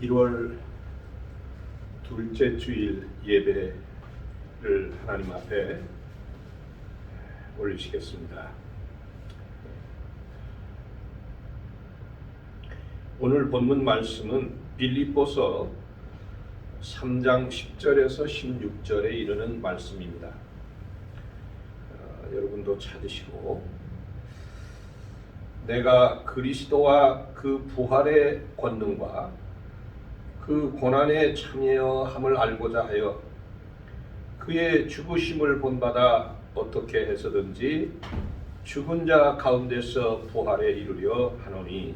1월 둘째 주일 예배를 하나님 앞에 올리시겠습니다. 오늘 본문 말씀은 빌립보서 3장 10절에서 16절에 이르는 말씀입니다. 여러분도 찾으시고, 내가 그리스도와 그 부활의 권능과 그 고난에 참여함을 알고자 하여 그의 죽으심을 본받아 어떻게 해서든지 죽은 자 가운데서 부활에 이르려 하노니,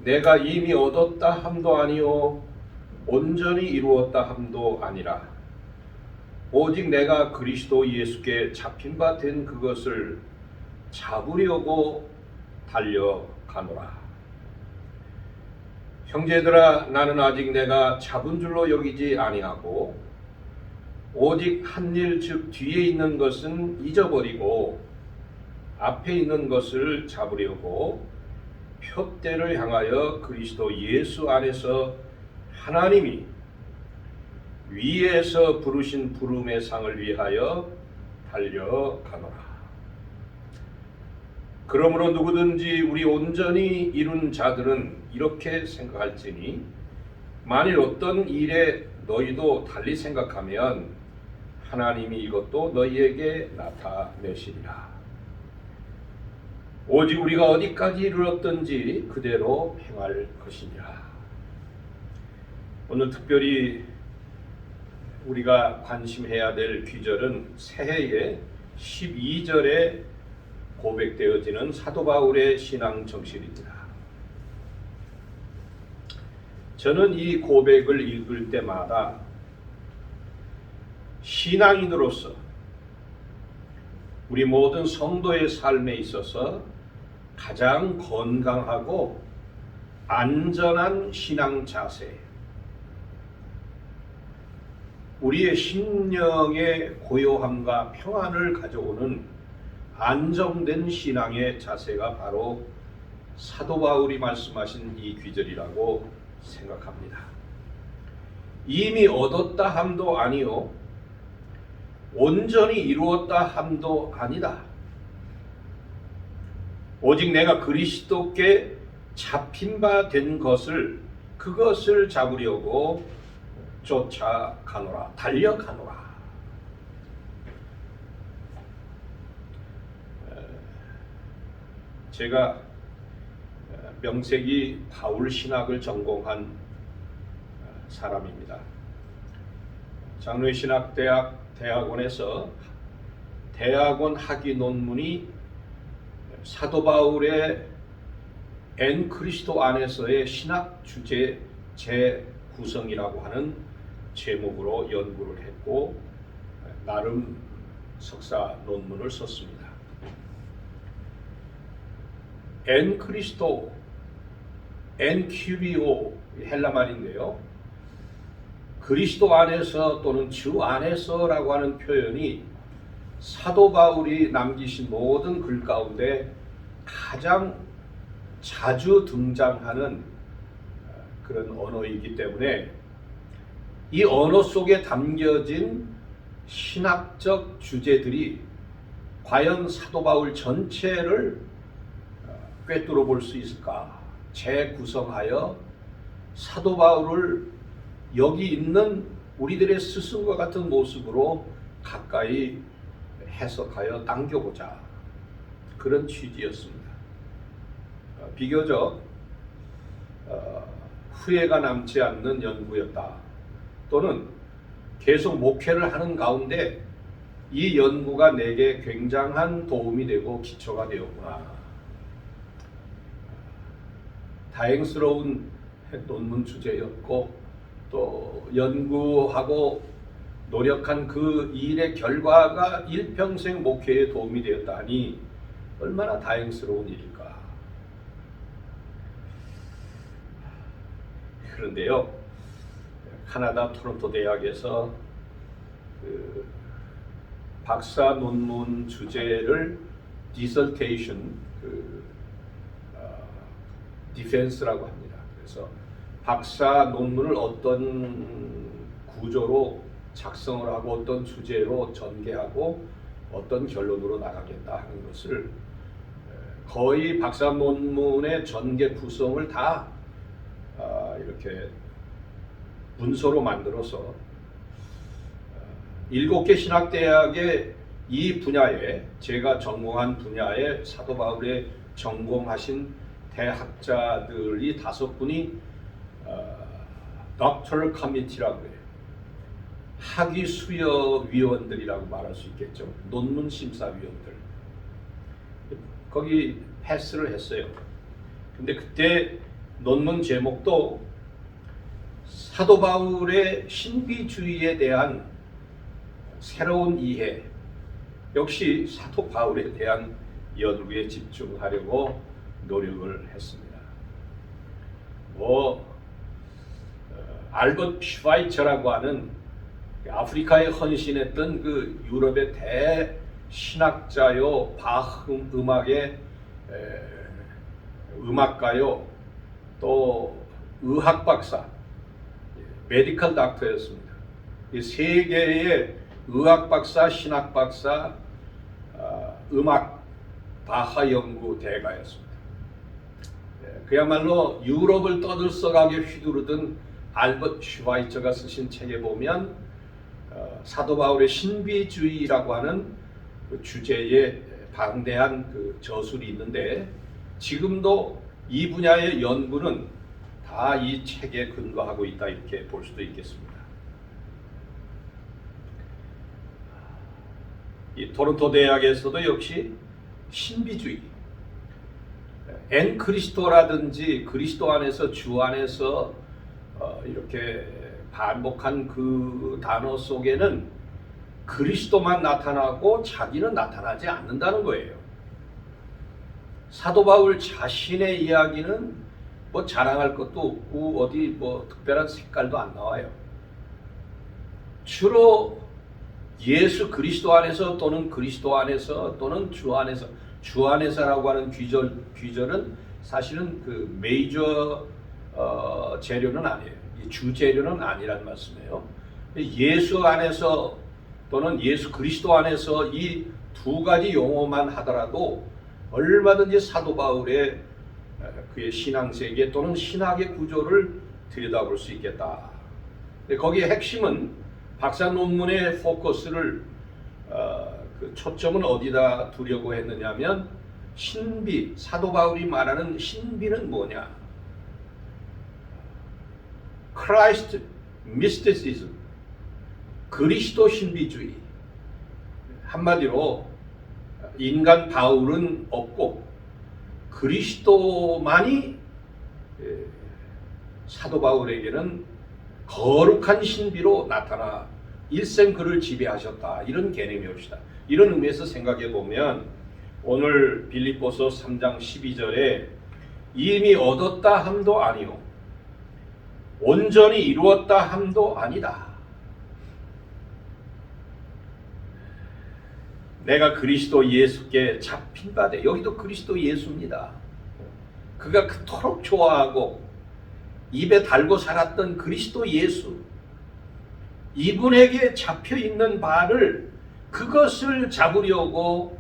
내가 이미 얻었다 함도 아니요 온전히 이루었다 함도 아니라 오직 내가 그리스도 예수께 잡힌 바 된 그것을 잡으려고 달려가노라. 형제들아, 나는 아직 내가 잡은 줄로 여기지 아니하고 오직 한 일 즉 뒤에 있는 것은 잊어버리고 앞에 있는 것을 잡으려고 표대를 향하여 그리스도 예수 안에서 하나님이 위에서 부르신 부름의 상을 위하여 달려가노라. 그러므로 누구든지 우리 온전히 이룬 자들은 이렇게 생각할지니, 만일 어떤 일에 너희도 달리 생각하면 하나님이 이것도 너희에게 나타내시리라. 오직 우리가 어디까지 이르렀든지 그대로 행할 것이니라. 오늘 특별히 우리가 관심해야 될 귀절은 새해의 12절에 고백되어지는 사도 바울의 신앙 정신입니다. 저는 이 고백을 읽을 때마다 신앙인으로서 우리 모든 성도의 삶에 있어서 가장 건강하고 안전한 신앙 자세, 우리의 심령의 고요함과 평안을 가져오는 안정된 신앙의 자세가 바로 사도 바울이 말씀하신 이 귀절이라고 생각합니다. 이미 얻었다 함도 아니요 온전히 이루었다 함도 아니다. 오직 내가 그리스도께 잡힌 바 된 것을, 그것을 잡으려고 쫓아가노라, 달려가노라. 제가 명색이 바울 신학을 전공한 사람입니다. 장로신학대학 대학원에서 대학원 학위 논문이 사도 바울의 엔 그리스도 안에서의 신학 주제 재구성이라고 하는 제목으로 연구를 했고, 나름 석사 논문을 썼습니다. 엔 그리스도, 엔 큐리오, 헬라 말인데요, 그리스도 안에서 또는 주 안에서라고 하는 표현이 사도 바울이 남기신 모든 글 가운데 가장 자주 등장하는 그런 언어이기 때문에 이 언어 속에 담겨진 신학적 주제들이 과연 사도 바울 전체를 꿰뚫어 볼 수 있을까 재구성하여 사도 바울을 여기 있는 우리들의 스승과 같은 모습으로 가까이 해석하여 당겨보자, 그런 취지였습니다. 비교적 후회가 남지 않는 연구였다, 또는 계속 목회를 하는 가운데 이 연구가 내게 굉장한 도움이 되고 기초가 되었구나, 다행스러운 논문 주제였고, 또 연구하고 노력한 그 일의 결과가 일평생 목회에 도움이 되었다니 얼마나 다행스러운 일일까. 그런데요, 카나다 토론토 대학에서 그 박사 논문 주제를 dissertation, 디펜스라고 합니다. 그래서 박사 논문을 어떤 구조로 작성을 하고 어떤 주제로 전개하고 어떤 결론으로 나가겠다 하는 것을 거의 박사 논문의 전개 구성을 다 이렇게 문서로 만들어서 7개 신학대학의 이 분야에 제가 전공한 분야에 사도 바울의 전공하신 대학자들이 5분이 Doctoral Committee라고 해요. 학위 수여 위원들이라고 말할 수 있겠죠. 논문 심사위원들. 거기 패스를 했어요. 근데 그때 논문 제목도 사도 바울의 신비주의에 대한 새로운 이해, 역시 사도 바울에 대한 연구에 집중하려고 노력을 했습니다. 알버트 슈바이처라고 하는 아프리카에 헌신했던 그 유럽의 대신학자요, 바흐 음악의 음악가요, 또 의학 박사, 메디컬 닥터였습니다. 이 세 개의 의학 박사, 신학 박사, 음악 바하 연구 대가였습니다. 그야말로 유럽을 떠들썩하게 휘두르던 알버트 슈바이처가 쓰신 책에 보면 사도 바울의 신비주의라고 하는 그 주제에 방대한 그 저술이 있는데, 지금도 이 분야의 연구는 다 이 책에 근거하고 있다, 이렇게 볼 수도 있겠습니다. 이 토론토 대학에서도 역시 신비주의, 엔 그리스도라든지 그리스도 안에서 주 안에서 이렇게 반복한 그 단어 속에는 그리스도만 나타나고 자기는 나타나지 않는다는 거예요. 사도 바울 자신의 이야기는 뭐 자랑할 것도 없고 어디 뭐 특별한 색깔도 안 나와요. 주로 예수 그리스도 안에서 또는 그리스도 안에서 또는 주 안에서, 주 안에서라고 하는 귀절은 사실은 그 메이저 재료는 아니에요. 주 재료는 아니란 말씀이에요. 예수 안에서 또는 예수 그리스도 안에서 이 두 가지 용어만 하더라도 얼마든지 사도 바울의 그의 신앙세계 또는 신학의 구조를 들여다볼 수 있겠다. 거기에 핵심은 박사 논문의 포커스를 그 초점은 어디다 두려고 했느냐면 신비, 사도 바울이 말하는 신비는 뭐냐? Christ mysticism, 그리스도 신비주의. 한마디로 인간 바울은 없고 그리스도만이 사도 바울에게는 거룩한 신비로 나타나 일생 그를 지배하셨다, 이런 개념이옵시다. 이런 의미에서 생각해 보면 오늘 빌립보서 3장 12절에 이미 얻었다 함도 아니요 온전히 이루었다 함도 아니다. 내가 그리스도 예수께 잡힌 바 돼. 여기도 그리스도 예수입니다. 그가 그토록 좋아하고 입에 달고 살았던 그리스도 예수, 이분에게 잡혀 있는 바를, 그것을 잡으려고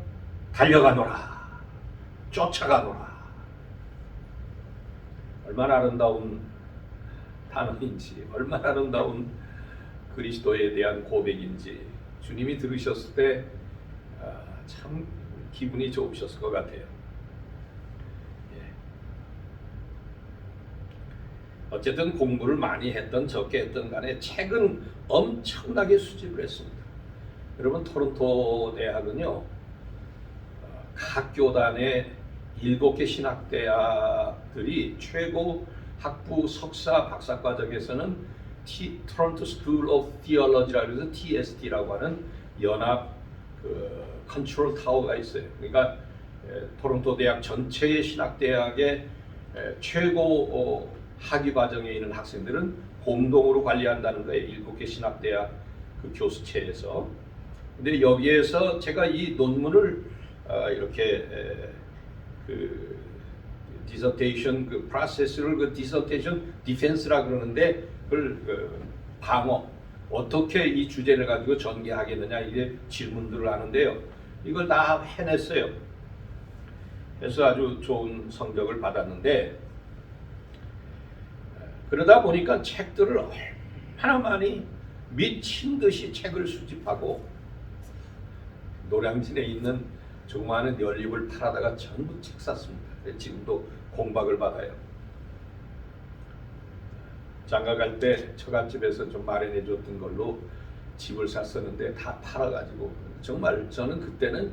달려가노라, 쫓아가노라. 얼마나 아름다운 단어인지, 얼마나 아름다운 그리스도에 대한 고백인지 주님이 들으셨을 때 참 기분이 좋으셨을 것 같아요. 어쨌든 공부를 많이 했던 적게 했던 간에 책은 엄청나게 수집을 했습니다. 여러분, 토론토 대학은요, 각 교단의 7개 신학대학들이 최고 학부 석사 박사 과정에서는 토론토 스쿨 오브 티올로지라고 해서 TST라고 하는 연합 컨트롤 타워가 있어요. 그러니까 토론토 대학 전체의 신학대학의 최고 학위 과정에 있는 학생들은 공동으로 관리한다는 거예요. 7개 신학대학 그 교수체에서. 근데 여기에서 제가 이 논문을 이렇게 디서테이션 그 프로세스를 그 디서테이션 디펜스라 그러는데 그걸 방어 어떻게 이 주제를 가지고 전개하겠느냐 이게 질문들을 하는데요. 이걸 다 해냈어요. 그래서 아주 좋은 성적을 받았는데 그러다 보니까 책들을 얼마나 많이 미친 듯이 책을 수집하고 노량진에 있는 조그마한 연립을 팔아다가 전부 책 샀습니다. 지금도 공박을 받아요. 장가갈 때 처갓집에서 좀 마련해 줬던 걸로 집을 샀었는데 다 팔아가지고 정말 저는 그때는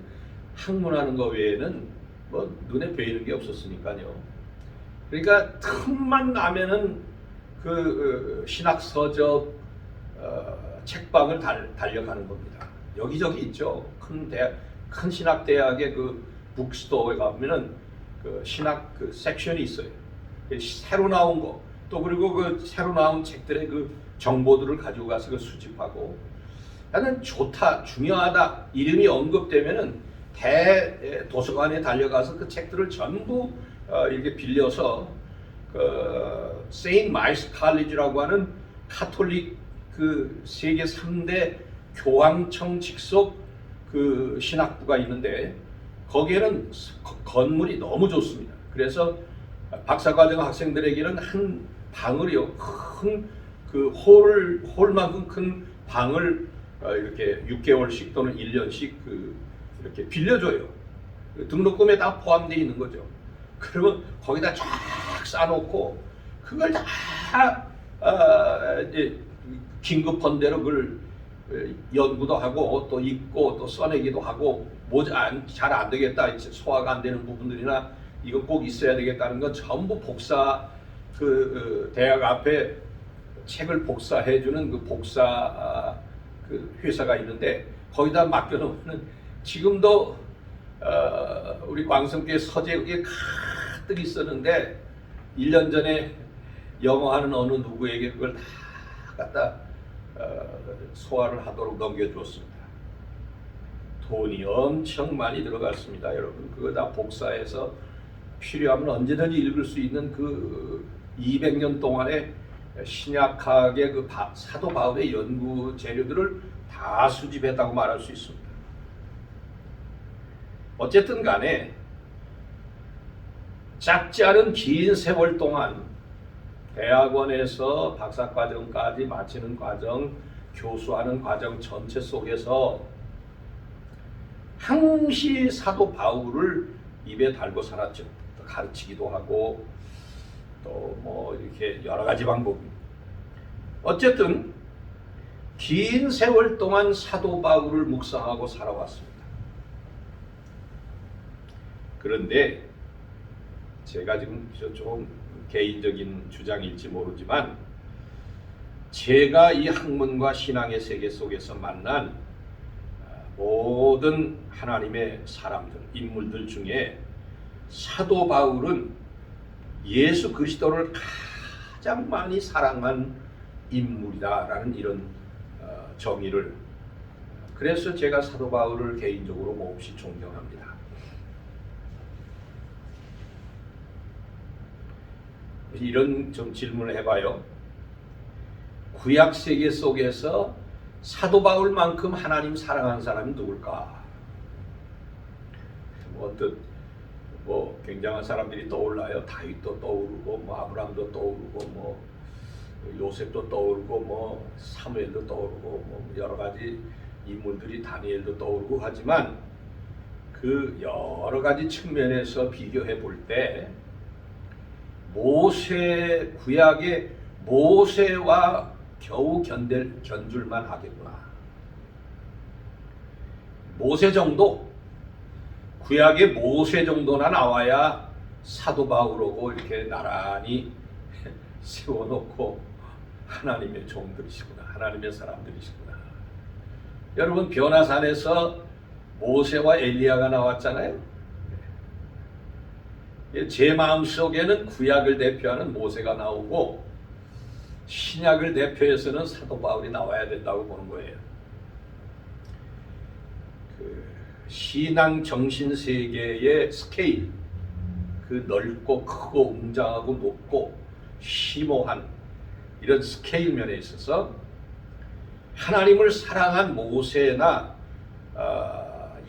학문하는 거 외에는 뭐 눈에 보이는 게 없었으니까요. 그러니까 틈만 나면은 그 신학 서적 책방을 달려가는 겁니다. 여기저기 있죠. 큰 신학 대학의 그 북스토어에 가면은 그 신학 그 섹션이 있어요. 새로 나온 거, 또 그리고 그 새로 나온 책들의 그 정보들을 가지고 가서 그 수집하고 나는 좋다, 중요하다 이름이 언급되면은 도서관에 달려가서 그 책들을 전부 이렇게 빌려서 그 세인트 마이스 칼리지라고 하는 카톨릭 그 세계 3대 교황청 직속 그 신학부가 있는데 거기에는 건물이 너무 좋습니다. 그래서 박사과정 학생들에게는 한 방을요 큰 그 홀만큼 큰 방을 이렇게 6개월씩 또는 1년씩 그 이렇게 빌려줘요. 등록금에 다 포함되어 있는 거죠. 그러면 거기다 쫙 싸놓고 그걸 다 이제 긴급한 대로 그걸 연구도 하고 또 읽고 또 써내기도 하고 잘 안 되겠다 소화가 안 되는 부분들이나 이거 꼭 있어야 되겠다는 건 전부 복사 그 대학 앞에 책을 복사해주는 그 복사 그 회사가 있는데 거기다 맡겨놓으면 지금도 우리 광성교회 서재에 가득 있었는데 1년 전에 영어하는 어느 누구에게 그걸 다 갖다 소화를 하도록 넘겨주었습니다. 돈이 엄청 많이 들어갔습니다. 여러분 그거 다 복사해서 필요하면 언제든지 읽을 수 있는 그 200년 동안의 신약학의 그 사도 바울의 연구 재료들을 다 수집했다고 말할 수 있습니다. 어쨌든 간에 짧지 않은 긴 세월 동안 대학원에서 박사과정까지 마치는 과정, 교수하는 과정 전체 속에서 항시 사도 바울을 입에 달고 살았죠. 가르치기도 하고 또 뭐 이렇게 여러 가지 방법. 어쨌든 긴 세월 동안 사도 바울을 묵상하고 살아왔습니다. 그런데 제가 지금 좀 개인적인 주장일지 모르지만 제가 이 학문과 신앙의 세계 속에서 만난 모든 하나님의 사람들, 인물들 중에 사도 바울은 예수 그리스도를 가장 많이 사랑한 인물이다라는 이런 정의를 그래서 제가 사도 바울을 개인적으로 몹시 존경합니다. 이런 좀 질문을 해봐요. 구약 세계 속에서 사도 바울만큼 하나님 사랑하는 사람이 누굴까? 뭐 굉장한 사람들이 떠올라요. 다윗도 떠오르고 뭐 아브라함도 떠오르고 뭐 요셉도 떠오르고 뭐 사무엘도 떠오르고 뭐 여러 가지 인물들이 다니엘도 떠오르고 하지만 그 여러 가지 측면에서 비교해 볼 때 구약의 모세와 겨우 견줄만 하겠구나. 모세 정도, 구약의 모세 정도나 나와야 사도 바울하고 이렇게 나란히 세워놓고 하나님의 종들이시구나, 하나님의 사람들이시구나. 여러분 변화산에서 모세와 엘리야가 나왔잖아요. 제 마음속에는 구약을 대표하는 모세가 나오고 신약을 대표해서는 사도 바울이 나와야 된다고 보는 거예요. 신앙 정신 세계의 스케일, 그 그 넓고 크고 웅장하고 높고 심오한 이런 스케일 면에 있어서 하나님을 사랑한 모세나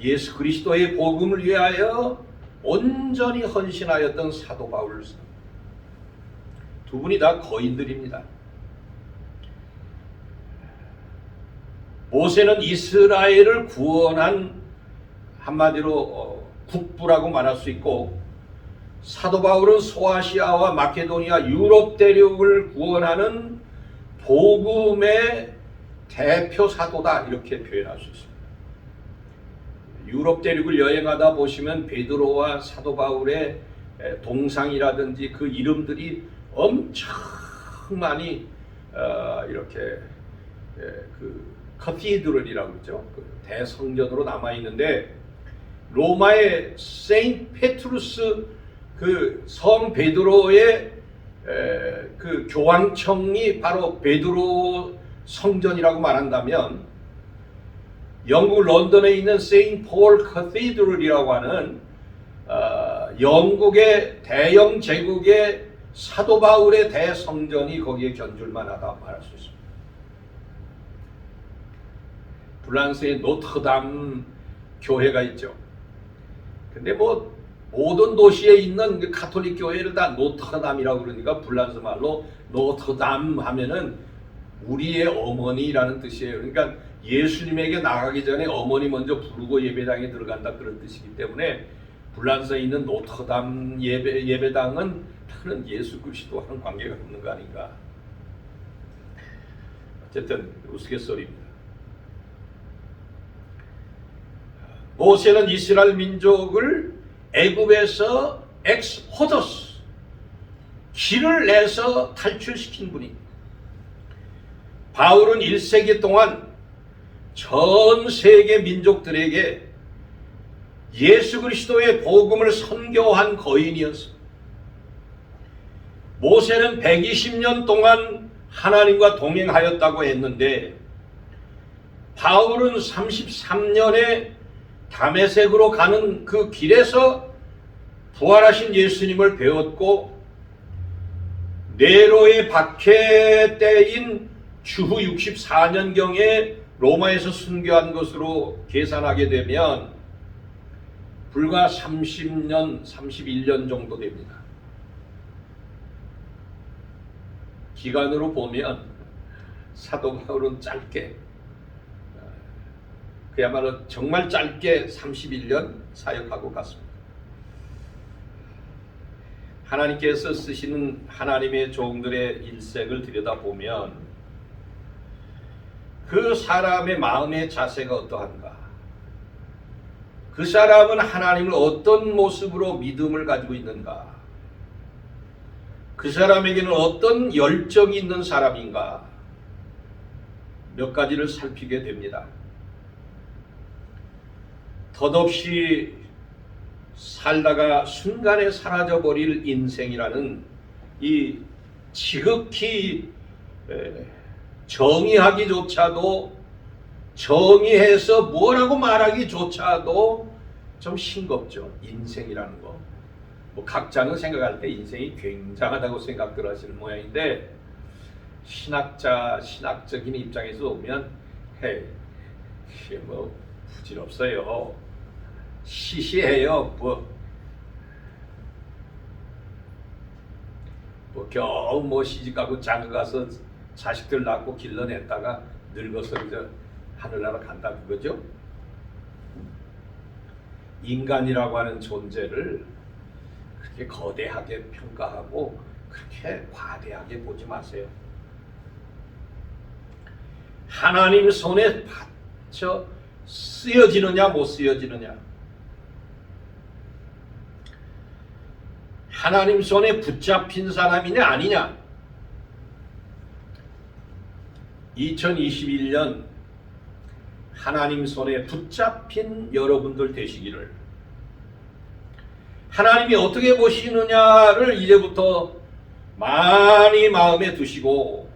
예수 그리스도의 복음을 위하여 온전히 헌신하였던 사도 바울, 두 분이 다 거인들입니다. 모세는 이스라엘을 구원한 한마디로 국부라고 말할 수 있고, 사도 바울은 소아시아와 마케도니아, 유럽 대륙을 구원하는 복음의 대표 사도다, 이렇게 표현할 수 있습니다. 유럽 대륙을 여행하다 보시면 베드로와 사도 바울의 동상이라든지 그 이름들이 엄청 많이 이렇게 그 커티드럴이라고 그러죠. 그 대성전으로 남아 있는데, 로마의 세인트 페트루스 그 성 베드로의 그 교황청이 바로 베드로 성전이라고 말한다면, 영국 런던에 있는 세인트 폴 커티드럴이라고 하는 영국의 대영 제국의 사도 바울의 대성전이 거기에 견줄만하다 말할 수 있습니다. 프랑스의 노트르담 교회가 있죠. 근데 뭐 모든 도시에 있는 그 가톨릭 교회를 다 노트르담이라고 그러니까 프랑스 말로 노트르담 하면은 우리의 어머니라는 뜻이에요. 그러니까 예수님에게 나가기 전에 어머니 먼저 부르고 예배당에 들어간다, 그런 뜻이기 때문에 프랑스에 있는 노트르담 예배당은 다른 예수 그리스도와는 관계가 없는 거 아닌가. 어쨌든 우스갯소리입니다. 모세는 이스라엘 민족을 애굽에서 엑스호더스, 길을 내서 탈출시킨 분입니다. 바울은 1세기 동안 전 세계 민족들에게 예수 그리스도의 복음을 선교한 거인이었습니다. 모세는 120년 동안 하나님과 동행하였다고 했는데, 바울은 33년에 다메섹으로 가는 그 길에서 부활하신 예수님을 배웠고, 네로의 박해 때인 주후 64년경에 로마에서 순교한 것으로 계산하게 되면 불과 30년, 31년 정도 됩니다. 기간으로 보면 사도 바울은 짧게, 그야말로 정말 짧게 31년 사역하고 갔습니다. 하나님께서 쓰시는 하나님의 종들의 일생을 들여다보면 그 사람의 마음의 자세가 어떠한가, 그 사람은 하나님을 어떤 모습으로 믿음을 가지고 있는가, 그 사람에게는 어떤 열정이 있는 사람인가, 몇 가지를 살피게 됩니다. 덧없이 살다가 순간에 사라져버릴 인생이라는 이 지극히 정의하기조차도, 정의해서 뭐라고 말하기조차도 좀 싱겁죠. 인생이라는 거. 뭐 각자는 생각할 때 인생이 굉장하다고 생각들 하시는 모양인데, 신학적인 입장에서 보면 헤이, 뭐 부질없어요, 시시해요, 뭐 겨우 뭐 시집가고 장가가서 자식들 낳고 길러냈다가 늙어서 이제 하늘나라 간다, 그거죠. 인간이라고 하는 존재를 그렇게 거대하게 평가하고 그렇게 과대하게 보지 마세요. 하나님 손에 받쳐 쓰여지느냐 못 쓰여지느냐, 하나님 손에 붙잡힌 사람이냐 아니냐. 2021년 하나님 손에 붙잡힌 여러분들 되시기를, 하나님이 어떻게 보시느냐를 이제부터 많이 마음에 두시고,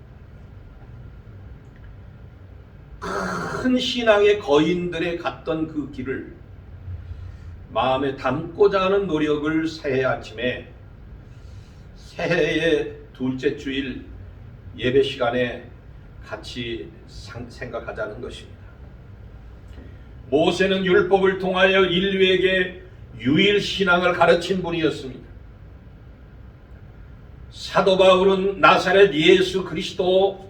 큰 신앙의 거인들의 갔던 그 길을 마음에 담고자 하는 노력을 새해 아침에 새해의 둘째 주일 예배 시간에 같이 생각하자는 것입니다. 모세는 율법을 통하여 인류에게 유일 신앙을 가르친 분이었습니다. 사도 바울은 나사렛 예수 그리스도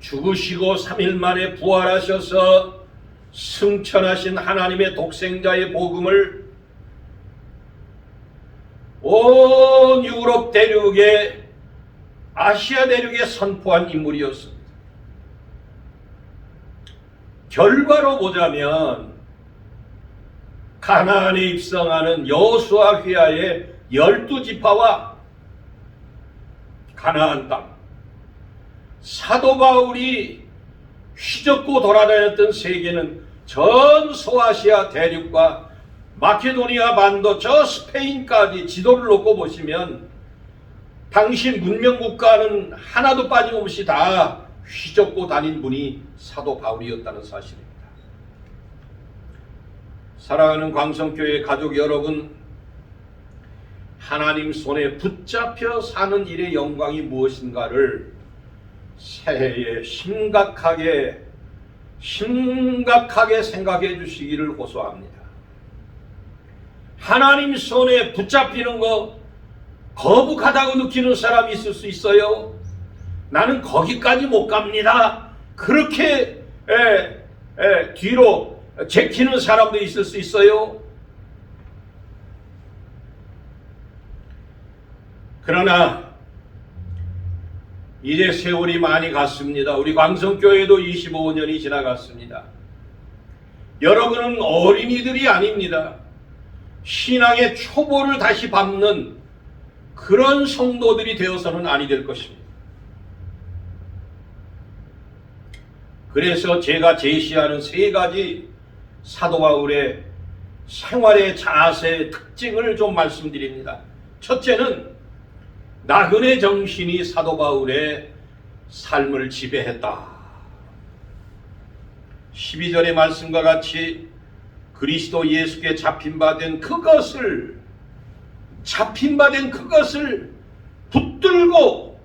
죽으시고 3일 만에 부활하셔서 승천하신 하나님의 독생자의 복음을 온 유럽 대륙에 아시아 대륙에 선포한 인물이었습니다. 결과로 보자면 가나안에 입성하는 여호수아 휘하의 12지파와 가나안 땅, 사도 바울이 휘젓고 돌아다녔던 세계는 전 소아시아 대륙과 마케도니아 반도 저 스페인까지 지도를 놓고 보시면 당시 문명 국가는 하나도 빠짐없이 다 휘젓고 다닌 분이 사도 바울이었다는 사실입니다. 사랑하는 광성교회 가족 여러분, 하나님 손에 붙잡혀 사는 일의 영광이 무엇인가를 새해에 심각하게 생각해 주시기를 호소합니다. 하나님 손에 붙잡히는 거 거북하다고 느끼는 사람이 있을 수 있어요. 나는 거기까지 못 갑니다. 그렇게 뒤로 제키는 사람도 있을 수 있어요. 그러나 이제 세월이 많이 갔습니다. 우리 광성교회도 25년이 지나갔습니다. 여러분은 어린이들이 아닙니다. 신앙의 초보를 다시 밟는 그런 성도들이 되어서는 아니 될 것입니다. 그래서 제가 제시하는 3가지 사도 바울의 생활의 자세의 특징을 좀 말씀드립니다. 첫째는 나그네 정신이 사도 바울의 삶을 지배했다. 12절의 말씀과 같이 그리스도 예수께 잡힌 바 된 그것을 붙들고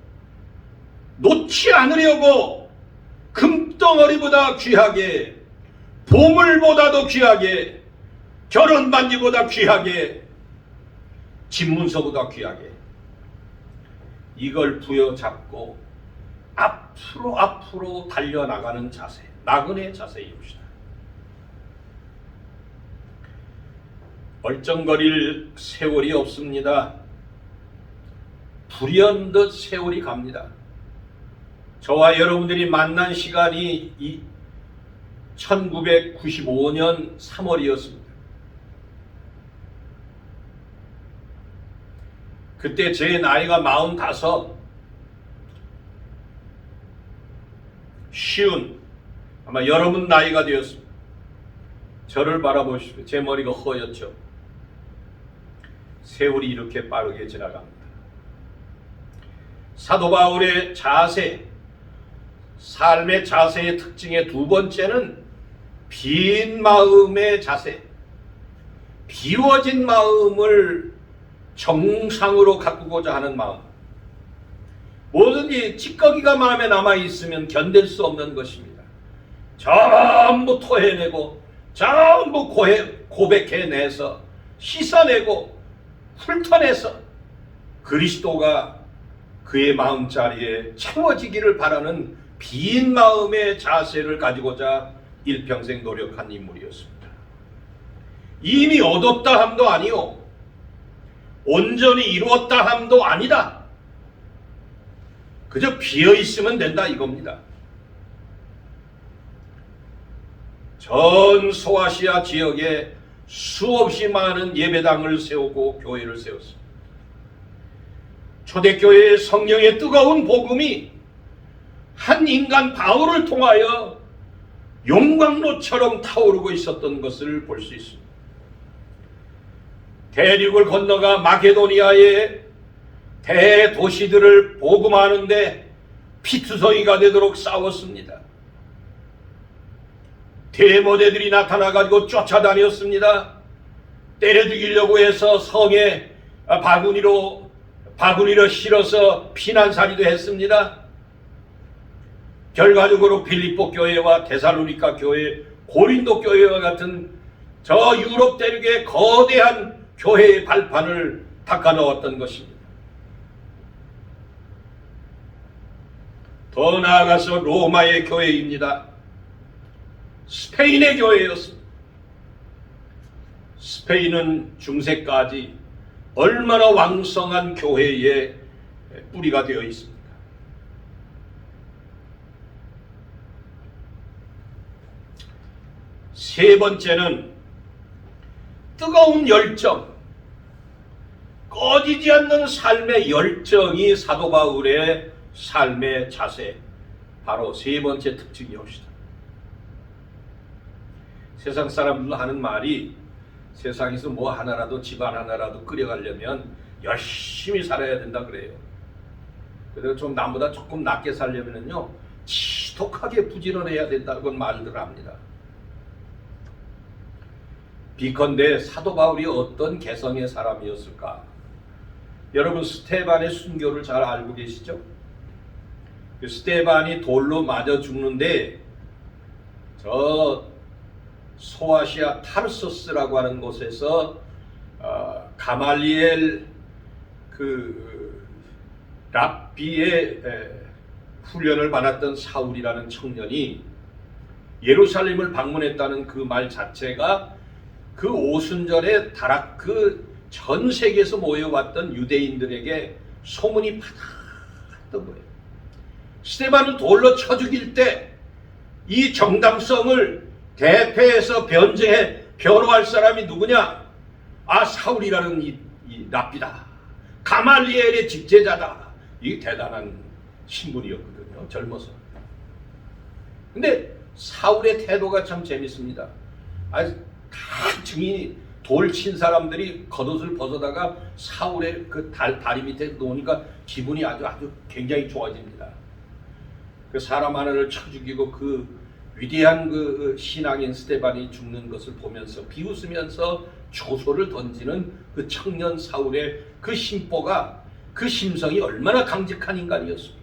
놓지 않으려고 금덩어리보다 귀하게, 보물보다도 귀하게, 결혼반지보다 귀하게, 집문서보다 귀하게 이걸 부여잡고 앞으로 달려나가는 자세, 나그네 자세입니다. 얼쩡거릴 세월이 없습니다. 불현듯 세월이 갑니다. 저와 여러분들이 만난 시간이 1995년 3월이었습니다. 그때 제 나이가 45, 아마 여러분 나이가 되었습니다. 저를 바라보십시오. 제 머리가 허옇죠. 세월이 이렇게 빠르게 지나갑니다. 사도 바울의 자세, 삶의 자세의 특징의 2번째는 빈 마음의 자세, 비워진 마음을 정상으로 가꾸고자 하는 마음. 뭐든지 찌꺼기가 마음에 남아있으면 견딜 수 없는 것입니다. 전부 토해내고 전부 고백해내서 씻어내고 훑어내서 그리스도가 그의 마음자리에 채워지기를 바라는 빈 마음의 자세를 가지고자 일평생 노력한 인물이었습니다. 이미 얻었다 함도 아니요, 온전히 이루었다 함도 아니다. 그저 비어있으면 된다 이겁니다. 전 소아시아 지역에 수없이 많은 예배당을 세우고 교회를 세웠습니다. 초대교회의 성령의 뜨거운 복음이 한 인간 바울을 통하여 용광로처럼 타오르고 있었던 것을 볼 수 있습니다. 대륙을 건너가 마케도니아의 대도시들을 복음하는데 피투성이가 되도록 싸웠습니다. 대모대들이 나타나가지고 쫓아다녔습니다. 때려 죽이려고 해서 성에 바구니로 실어서 피난살이도 했습니다. 결과적으로 빌립보 교회와 데살로니가 교회, 고린도 교회와 같은 저 유럽 대륙의 거대한 교회의 발판을 닦아 넣었던 것입니다. 더 나아가서 로마의 교회입니다. 스페인의 교회였습니다. 스페인은 중세까지 얼마나 왕성한 교회의 뿌리가 되어 있습니다. 세 번째는 뜨거운 열정, 꺼지지 않는 삶의 열정이 사도 바울의 삶의 자세, 바로 세 번째 특징이옵시다. 세상 사람들 하는 말이 세상에서 뭐 하나라도 집안 하나라도 끌어가려면 열심히 살아야 된다 그래요. 그래서 좀 남보다 조금 낮게 살려면요 지독하게 부지런해야 된다고 말들 합니다. 비컨대 사도 바울이 어떤 개성의 사람이었을까? 여러분 스테반의 순교를 잘 알고 계시죠? 스테반이 돌로 맞아 죽는데 저 소아시아 타르소스라고 하는 곳에서 가말리엘 랍비의 훈련을 받았던 사울이라는 청년이 예루살렘을 방문했다는 그 말 자체가 그 오순절에 전 세계에서 모여왔던 유대인들에게 소문이 파다했던 거예요. 스테반을 돌로 쳐 죽일 때 이 정당성을 대패해서 변호할 사람이 누구냐? 사울이라는 이 랍비다. 가말리엘의 직제자다. 이게 대단한 신분이었거든요. 젊어서. 근데 사울의 태도가 참 재밌습니다. 다 증인이 돌 친 사람들이 겉옷을 벗어다가 사울의 그 다리 밑에 놓으니까 기분이 아주 굉장히 좋아집니다. 그 사람 하나를 쳐 죽이고 그 위대한 그 신앙인 스테반이 죽는 것을 보면서 비웃으면서 조소를 던지는 그 청년 사울의 그 심보가, 그 심성이 얼마나 강직한 인간이었습니다.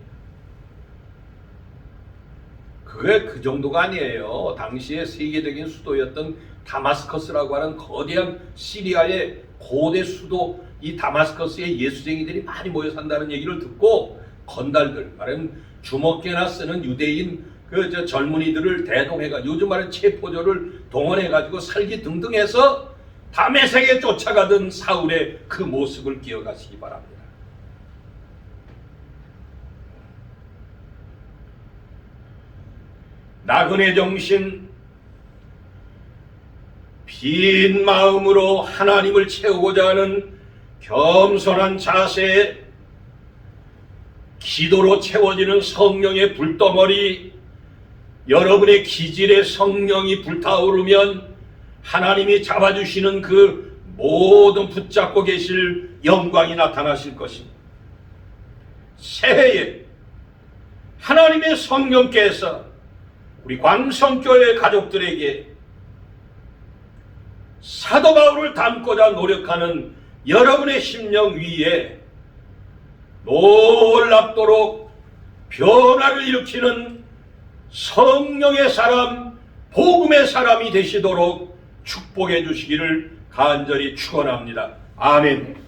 그게 그 정도가 아니에요. 당시에 세계적인 수도였던 다마스커스라고 하는 거대한 시리아의 고대 수도, 이 다마스커스에 예수쟁이들이 많이 모여 산다는 얘기를 듣고 건달들, 말하면 주먹개나 쓰는 유대인 젊은이들을 대동해가, 요즘 말하는 체포조를 동원해가지고 살기 등등해서 다메섹에 쫓아가던 사울의 그 모습을 기억하시기 바랍니다. 나그네 정신, 빈 마음으로 하나님을 채우고자 하는 겸손한 자세, 기도로 채워지는 성령의 불덩어리, 여러분의 기질에 성령이 불타오르면 하나님이 잡아주시는 그 모든 붙잡고 계실 영광이 나타나실 것입니다. 새해에 하나님의 성령께서 우리 광성교회 가족들에게 사도 바울을 닮고자 노력하는 여러분의 심령 위에 놀랍도록 변화를 일으키는 성령의 사람, 복음의 사람이 되시도록 축복해 주시기를 간절히 축원합니다. 아멘.